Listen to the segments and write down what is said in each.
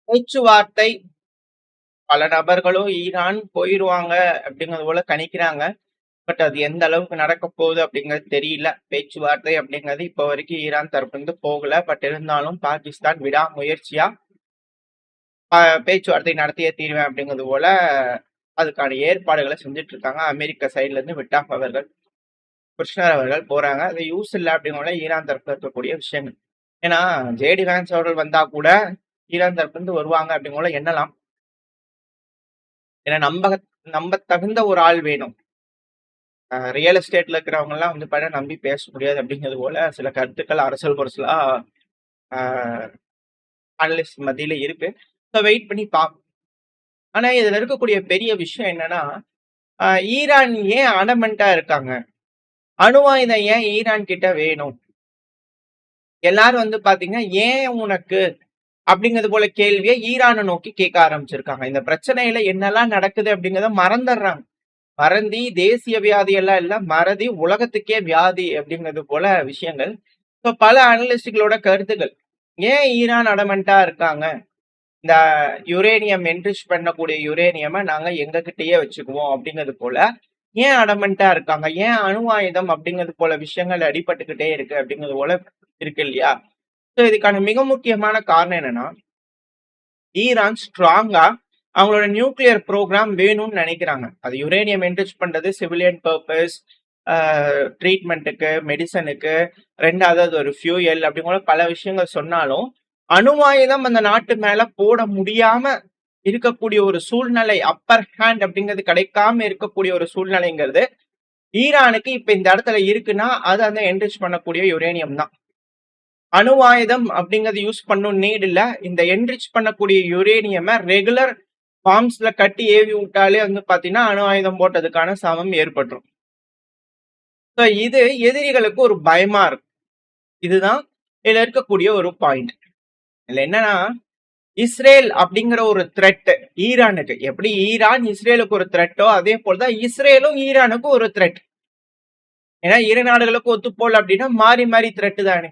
பேச்சுவார்த்தை பல நபர்களும் ஈரான் போயிருவாங்க அப்படிங்கிறது போல கணிக்கிறாங்க. பட் அது எந்த அளவுக்கு நடக்க போகுது அப்படிங்கிறது தெரியல. பேச்சுவார்த்தை அப்படிங்கிறது இப்போ வரைக்கும் ஈரான் தரப்புலேருந்து போகல. பட் இருந்தாலும் பாகிஸ்தான் விடாமுயற்சியா பேச்சுவார்த்தை நடத்தியே தீருவேன் அப்படிங்கிறது போல அதுக்கான ஏற்பாடுகளை செஞ்சுட்டு இருக்காங்க. அமெரிக்க சைட்ல இருந்து விட்டாஃப் அவர்கள், கிருஷ்ணர் அவர்கள் போறாங்க. அது யூஸ் இல்லை அப்படிங்கிற ஈரான் தரப்புல இருக்கக்கூடிய விஷயங்கள். ஏன்னா ஜேடி வேன்ஸ் அவர்கள் வந்தா கூட ஈரான் தரப்புல இருந்து வருவாங்க அப்படிங்கிற எண்ணலாம். ஏன்னா நம்ப தகுந்த ஒரு ஆள் வேணும். ரியல் எஸ்டேட்ல இருக்கிறவங்க எல்லாம் வந்து பண்ண நம்பி பேச முடியாது அப்படிங்கிறது போல சில கருத்துக்கள் அரசியல் புரசலா அனலிஸ்ட் மத்தியில இருக்கு. ஸோ வெயிட் பண்ணி பார்ப்போம். ஆனா இதுல இருக்கக்கூடிய பெரிய விஷயம் என்னன்னா, ஈரான் ஏன் அடமெண்டா இருக்காங்க? அணு ஆயுதம் ஏன் ஈரான் கிட்ட வேணும்? எல்லாரும் வந்து பாத்தீங்கன்னா ஏன் உனக்கு அப்படிங்கிறது போல கேள்வியை ஈரானை நோக்கி கேட்க ஆரம்பிச்சிருக்காங்க. இந்த பிரச்சனையில என்னெல்லாம் நடக்குது அப்படிங்கிறத மறந்துடுறாங்க. மறந்தி தேசிய வியாதி எல்லாம் இல்ல, மறதி உலகத்துக்கே வியாதி அப்படிங்கிறது போல விஷயங்கள். ஸோ பல அனலிஸ்டுகளோட கருத்துக்கள். ஏன் ஈரான் அடமெண்டா இருக்காங்க? இந்த யுரேனியம் என்ரிச் பண்ணக்கூடிய யுரேனியமை நாங்க எங்க கிட்டயே வச்சுக்குவோம் அப்படிங்கிறது போல ஏன் அடமெண்டா இருக்காங்க? ஏன் அணு ஆயுதம் அப்படிங்கிறது போல விஷயங்கள் அடிபட்டுக்கிட்டே இருக்கு அப்படிங்கிறது போல இருக்கு இல்லையா? ஸோ இதுக்கான மிக முக்கியமான காரணம் என்னன்னா, ஈரான் ஸ்ட்ராங்கா அவங்களோட நியூக்ளியர் ப்ரோக்ராம் வேணும்னு நினைக்கிறாங்க. அது யுரேனியம் என்ரிச் பண்றது சிவிலியன் பர்பஸ், ட்ரீட்மெண்ட்டுக்கு, மெடிசனுக்கு, ரெண்டாவது அது ஒரு ஃபியூயல் அப்படிங்கிற பல விஷயங்கள் சொன்னாலும் அணு ஆயுதம் அந்த நாட்டு மேல போட முடியாம இருக்கக்கூடிய ஒரு சூழ்நிலை, அப்பர் ஹேண்ட் அப்படிங்கிறது கிடைக்காம இருக்கக்கூடிய ஒரு சூழ்நிலைங்கிறது ஈரானுக்கு இப்ப இந்த இடத்துல இருக்குன்னா அது அந்த என்ரிச் பண்ணக்கூடிய யுரேனியம் தான். அணு ஆயுதம் அப்படிங்கறது யூஸ் பண்ணும் நீட் இல்ல. இந்த என்ரிச் பண்ணக்கூடிய யுரேனியமை ரெகுலர் ஃபார்ம்ஸ்ல கட்டி ஏவி விட்டாலே வந்து பாத்தீங்கன்னா அணு ஆயுதம் போட்டதுக்கான சமம் ஏற்பட்டுரும். இது எதிரிகளுக்கு ஒரு பயமா இருக்கும். இதுதான் இதுல இருக்கக்கூடிய ஒரு பாயிண்ட். இதுல என்னன்னா, இஸ்ரேல் அப்படிங்கிற ஒரு த்ரெட் ஈரானுக்கு, எப்படி ஈரான் இஸ்ரேலுக்கு ஒரு த்ரெட்டோ அதே போலதான் இஸ்ரேலும் ஈரானுக்கு ஒரு த்ரெட். ஏன்னா இரு நாடுகளுக்கு ஒத்து போல அப்படின்னா மாறி மாறி த்ரெட் தானே.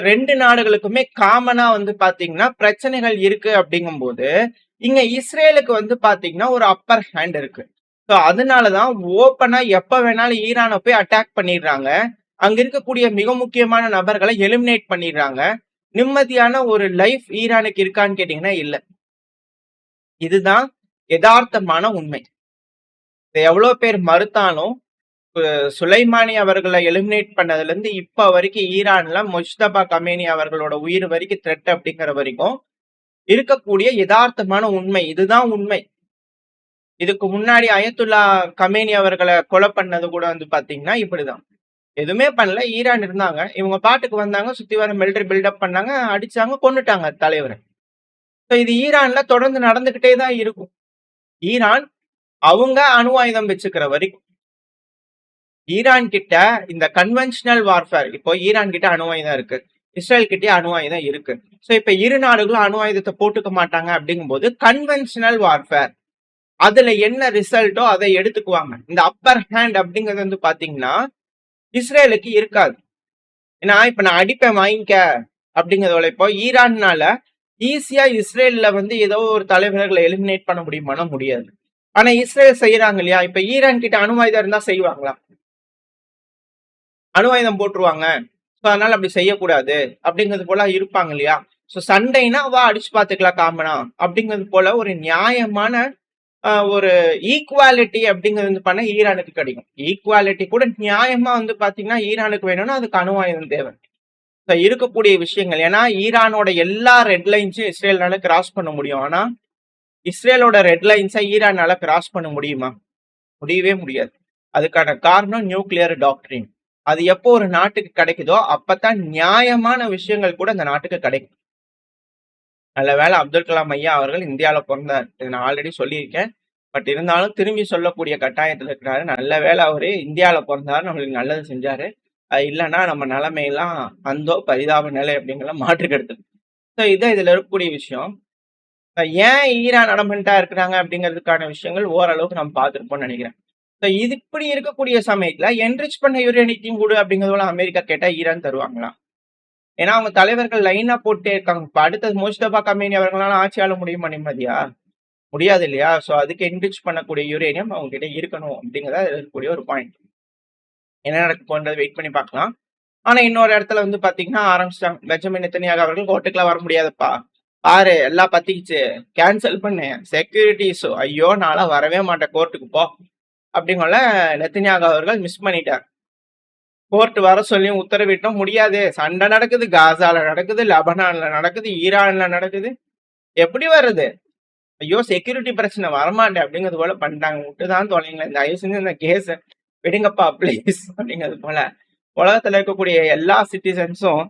ரெண்டு நாடுகளுக்குமே காமனா வந்து பாத்தீங்கன்னா பிரச்சனைகள் இருக்கு அப்படிங்கும் போது இங்க இஸ்ரேலுக்கு வந்து பாத்தீங்கன்னா ஒரு அப்பர் ஹேண்ட் இருக்கு. ஸோ அதனாலதான் ஓப்பனா எப்ப வேணாலும் ஈரானை போய் அட்டாக் பண்ணிடுறாங்க. அங்க இருக்கக்கூடிய மிக முக்கியமான நபர்களை எலிமினேட் பண்ணிடுறாங்க. நிம்மதியான ஒரு லைஃப் ஈரானுக்கு இருக்கான்னு கேட்டீங்கன்னா இல்ல. இதுதான் யதார்த்தமான உண்மை. இதை எவ்வளவு பேர் மறுத்தாலும் சுலைமானி அவர்களை எலிமினேட் பண்ணதுல இருந்து இப்ப வரைக்கும் ஈரான்ல முஜ்தபா கமேனி அவர்களோட உயிர் வரைக்கும் த்ரெட் அப்படிங்கிற வரைக்கும் இருக்கக்கூடிய யதார்த்தமான உண்மை. இதுதான் உண்மை. இதுக்கு முன்னாடி அயத்துல்லா கமேனி அவர்களை கொலை பண்ணது கூட வந்து பாத்தீங்கன்னா இப்படிதான். எதுவுமே பண்ணல, ஈரான் இருந்தாங்க, இவங்க பாட்டுக்கு வந்தாங்க, சுத்தி வர மிலிட்டரி பில்டப் பண்ணாங்க, அடிச்சாங்க, கொண்டுட்டாங்க தலைவரை. இது ஈரான்ல தொடர்ந்து நடந்துகிட்டே தான் இருக்கும். ஈரான் அவங்க அணு ஆயுதம் வச்சுக்கிற வரைக்கும் ஈரான் கிட்ட இந்த கன்வென்ஷனல் வார்ஃபேர், இப்போ ஈரான் கிட்ட அணு ஆயுதம் இருக்கு, இஸ்ரேல் கிட்டே அணு ஆயுதம் இருக்கு. ஸோ இப்ப இரு நாடுகளும் அணு ஆயுதத்தை போட்டுக்க மாட்டாங்க அப்படிங்கும் போது கன்வென்ஷனல் வார்ஃபேர் அதுல என்ன ரிசல்ட்டோ அதை எடுத்துக்குவாங்க. இந்த அப்பர் ஹேண்ட் அப்படிங்கிறது வந்து பாத்தீங்கன்னா இஸ்ரேலுக்கு இருக்காது. ஏன்னா இப்ப நான் அடிப்பேன் வாங்கிக்க அப்படிங்கிறதோட இப்போ ஈரான்னால ஈஸியா இஸ்ரேல்ல வந்து ஏதோ ஒரு தலைவர்களை எலிமினேட் பண்ண முடியுமானா முடியாது. ஆனா இஸ்ரேல் செய்யறாங்க இல்லையா? இப்ப ஈரான் கிட்ட அணு ஆயுதம் இருந்தா செய்வாங்களா? அணு ஆயுதம் போட்டுருவாங்க. ஸோ அதனால அப்படி செய்யக்கூடாது அப்படிங்கிறது போல இருப்பாங்க இல்லையா? ஸோ சண்டைனா வா அடிச்சு பாத்துக்கலாம் காமனா அப்படிங்கிறது போல ஒரு நியாயமான ஒரு ஈக்குவாலிட்டி அப்படிங்கிறது வந்து பண்ண ஈரானுக்கு கிடைக்கும். ஈக்குவாலிட்டி கூட நியாயமா வந்து பாத்தீங்கன்னா ஈரானுக்கு வேணும்னா அதுக்கு அணு ஆயுதம் தேவை. இருக்கக்கூடிய விஷயங்கள். ஏன்னா ஈரானோட எல்லா ரெட் லைன்ஸும் இஸ்ரேல்னால கிராஸ் பண்ண முடியும். ஆனா இஸ்ரேலோட ரெட் லைன்ஸை ஈரானால கிராஸ் பண்ண முடியுமா? முடியவே முடியாது. அதுக்கான காரணம் நியூக்ளியர் டாக்டரின். அது எப்போ ஒரு நாட்டுக்கு கிடைக்குதோ அப்பதான் நியாயமான விஷயங்கள் கூட அந்த நாட்டுக்கு கிடைக்கும். நல்ல வேலை அப்துல் கலாம் ஐயா அவர்கள் இந்தியாவில பிறந்தார். நான் ஆல்ரெடி சொல்லியிருக்கேன். பட் இருந்தாலும் திரும்பி சொல்லக்கூடிய கட்டாயத்தில் இருக்கிறாரு. நல்ல வேலை அவரு இந்தியாவில பிறந்தாரு, நம்மளுக்கு நல்லது செஞ்சாரு. அது இல்லைன்னா நம்ம நிலைமையெல்லாம் அந்தோ பரிதாப நிலை அப்படிங்கிற மாற்று கருத்து. ஸோ இதான் இதுல இருக்கக்கூடிய விஷயம். ஏன் ஈரான் அடமெண்டா இருக்கிறாங்க அப்படிங்கிறதுக்கான விஷயங்கள் ஓரளவுக்கு நம்ம பார்த்துருப்போம்னு நினைக்கிறேன். இது இப்படி இருக்கக்கூடிய சமயத்துல என்ரிச் பண்ண யுரேனியம் கூட அப்படிங்கிறதோட அமெரிக்கா கேட்டா ஈரான் தருவாங்களா? ஏன்னா அவங்க தலைவர்கள் லைனா போட்டே இருக்காங்க. இப்ப அடுத்தது முஸ்தபா கமேனி அவர்களால ஆட்சி ஆள முடியுமா நிம்மதியா? முடியாது இல்லையா? சோ அதுக்கு என்ரிச் பண்ணக்கூடிய யுரேனியம் அவங்க கிட்ட இருக்கணும் அப்படிங்கிறத அதுல இருக்கக்கூடிய ஒரு பாயிண்ட். என்ன நடக்க போன்றது வெயிட் பண்ணி பார்க்கலாம். ஆனா இன்னொரு இடத்துல வந்து பாத்தீங்கன்னா ஆரம்பிச்சிட்டாங்க. பெஞ்சமின் நெத்தன்யாகு அவர்கள் கோர்ட்டுக்குலாம் வர முடியாதுப்பா. பாரு எல்லாம் பத்திக்கிச்சு. கேன்சல் பண்ணு. Security issue. ஐயோ! நான்லாம் வரவே மாட்டேன் கோர்ட்டுக்கு போ. அப்படிங்கல நெத்தன்யாகு அவர்கள் மிஸ் பண்ணிட்டார். கோர்ட் வர சொல்லியும் உத்தரவிட்டோம் முடியாது. சண்டை நடக்குது. காசால நடக்குது. லெபனான்ல நடக்குது. ஈரான்ல நடக்குது. எப்படி வருது? ஐயோ! செக்யூரிட்டி பிரச்சனை வரமாட்டேன் அப்படிங்கிறது போல பண்ணிட்டாங்க. விட்டுதான் தொலைங்களேன். தயவு செஞ்சு இந்த கேஸ விடுங்கப்பா ப்ளீஸ் அப்படிங்கிறது போல. உலகத்துல இருக்கக்கூடிய எல்லா சிட்டிசன்ஸும்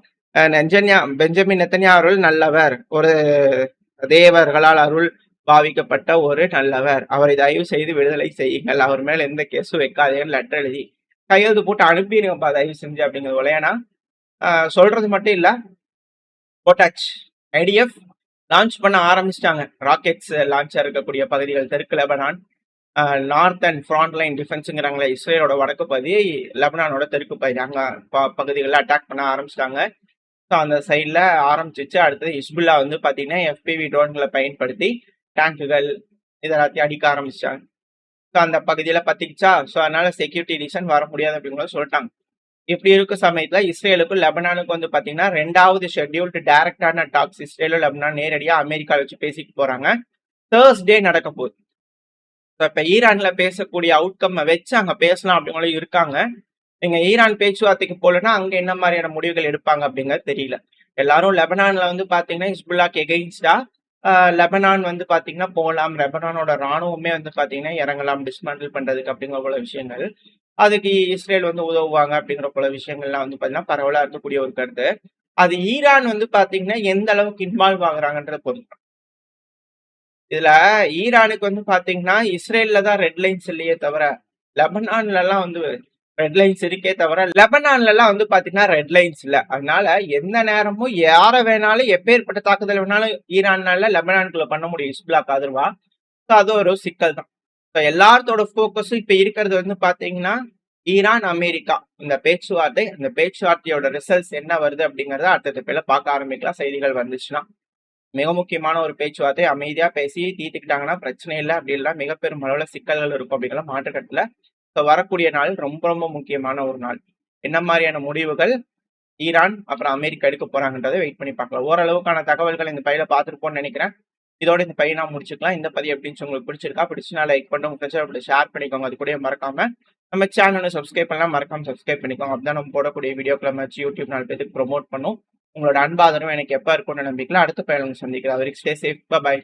பெஞ்சமின் நெத்தன்யாகு அவர்கள் நல்லவர். ஒரு தேவர்களால் அருள் பாவிக்கப்பட்ட ஒரு நல்லவர். அவரை தயவு செய்து விடுதலை செய்யுங்கள். அவர் மேல எந்த கேஸும் வைக்காதீங்கன்னு லெட்டர் எழுதி கையெழுத்து போட்டு அனுப்பிடுங்கப்பா தயவு செஞ்சு அப்படிங்கிறது போல. ஏன்னா சொல்றது மட்டும் இல்ல, போட்டாச்சு. ஐடிஎஃப் லான்ச் பண்ண ஆரம்பிச்சிட்டாங்க. ராக்கெட்ஸ் லான்ச்சா இருக்கக்கூடிய பகுதிகள் தெற்கு Lebanon, north and front line டிஃபென்ஸுங்கிறாங்களே இஸ்ரேலோட வடக்கு பகுதி, லெபனானோட தெற்கு பகுதி அங்க பகுதிகளில் அட்டாக் பண்ண ஆரம்பிச்சிட்டாங்க. ஸோ அந்த சைடில் ஆரம்பிச்சிச்சு. அடுத்தது ஹிஸ்புல்லா வந்து பார்த்தீங்கன்னா எஃபிவி ட்ரோன்களை பயன்படுத்தி டேங்குகள் இதெல்லாத்தையும் அடிக்க ஆரம்பிச்சிட்டாங்க. ஸோ அந்த பகுதியில் பத்திக்கிச்சா. ஸோ அதனால செக்யூரிட்டி ரீசன் வர முடியாது அப்படிங்கிறத சொல்லிட்டாங்க. இப்படி இருக்க சமயத்துல இஸ்ரேலுக்கும் லெபனானுக்கும் வந்து பாத்தீங்கன்னா 2வது ஷெட்யூல்டு டைரக்டான டாக்ஸ் இஸ்ரேலும் லெபனான் நேரடியா அமெரிக்கா வச்சு பேசிட்டு போறாங்க. தேர்ஸ்டே நடக்க போகுது. இப்ப ஈரான்ல பேசக்கூடிய அவுட்கம் வச்சு அங்க பேசலாம் அப்படிங்களும் இருக்காங்க. நீங்க ஈரான் பேச்சுவார்த்தைக்கு போலன்னா அங்க என்ன மாதிரியான முடிவுகள் எடுப்பாங்க அப்படிங்கிறது தெரியல. எல்லாரும் லெபனான்ல வந்து பாத்தீங்கன்னா ஹிஸ்புல்லாக்கு எகெயின்ஸ்டா லெபனான் வந்து பாத்தீங்கன்னா போகலாம். லெபனானோட ராணுவமே வந்து பாத்தீங்கன்னா இறங்கலாம் டிஸ்மேண்டில் பண்றதுக்கு அப்படிங்கிற போல விஷயங்கள். அதுக்கு இஸ்ரேல் வந்து உதவுவாங்க அப்படிங்கிற போல விஷயங்கள்லாம் வந்து பாத்தீங்கன்னா பரவலா இருக்கக்கூடிய ஒரு கருத்து. அது ஈரான் வந்து பாத்தீங்கன்னா எந்த அளவுக்கு இன்வால்வ் ஆகுறாங்கன்றத பொறுத்து. இதுல ஈரானுக்கு வந்து பாத்தீங்கன்னா இஸ்ரேல்ல தான் ரெட் லைன்ஸ் இல்லையே தவிர லெபனான்ல எல்லாம் வந்து ரெட் லைன்ஸ் இருக்கே தவிர லெபனான்ல எல்லாம் வந்து பாத்தீங்கன்னா ரெட் லைன்ஸ் இல்ல. அதனால எந்த நேரமும் யார வேணாலும் எப்பேற்பட்ட தாக்குதல் வேணாலும் ஈரான்னால லெபனானுக்குள்ள பண்ண முடியும் ஹிஸ்புல்லாக்கு ஆதரவா. அது ஒரு சிக்கல் தான். எல்லாத்தோட போக்கஸும் இப்ப இருக்கிறது வந்து பாத்தீங்கன்னா ஈரான் அமெரிக்கா இந்த பேச்சுவார்த்தை. அந்த பேச்சுவார்த்தையோட ரிசல்ட்ஸ் என்ன வருது அப்படிங்கறத அடுத்த பேர்ல பார்க்க ஆரம்பிக்கலாம். செய்திகள் வந்துச்சுன்னா மிக முக்கியமான ஒரு பேச்சுவார்த்தை. அமைதியா பேசி தீர்த்துக்கிட்டாங்கன்னா பிரச்சனை இல்லை. அப்படி இல்லை மிக பெரும் அளவுல சிக்கல்கள் இருக்கும் அப்படிங்கிற மாற்றுக்கட்டுல வரக்கூடிய நாள் ரொம்ப ரொம்ப முக்கியமான ஒரு நாள். என்ன மாதிரியான முடிவுகள் ஈரான் அப்புறம் அமெரிக்கா எடுக்க போறாங்கன்றதை வெயிட் பண்ணி பார்க்கலாம். ஓரளவுக்கான தகவல்கள் இந்த பையில பார்த்துருப்போம்னு நினைக்கிறேன். இதோட இந்த பையன் நான் முடிச்சுக்கலாம். இந்த பதிவு எப்படின்னு உங்களுக்கு பிடிச்சிருக்கா? பிடிச்சுனா லைக் பண்ணி உங்க ஃப்ரெண்ட்ஸ் ஷேர் பண்ணிக்கோங்க. அது கூட மறக்காம நம்ம சேனலை சப்ஸ்கிரைப் பண்ணலாம். மறக்காம சப்ஸ்கிரைப் பண்ணிக்கோங்க. அப்படிதான் நம்ம போடக்கூடிய வீடியோக்களை வச்சு யூடியூப் 4 பேருக்கு ப்ரொமோட் பண்ணும். உங்களோட அன்பாதரவும் எனக்கு எப்ப இருக்கும்னு நம்பிக்கையில அடுத்த பயணம் சந்திக்கிறேன். அது வரைக்கும் ஸ்டே சேஃப். பை.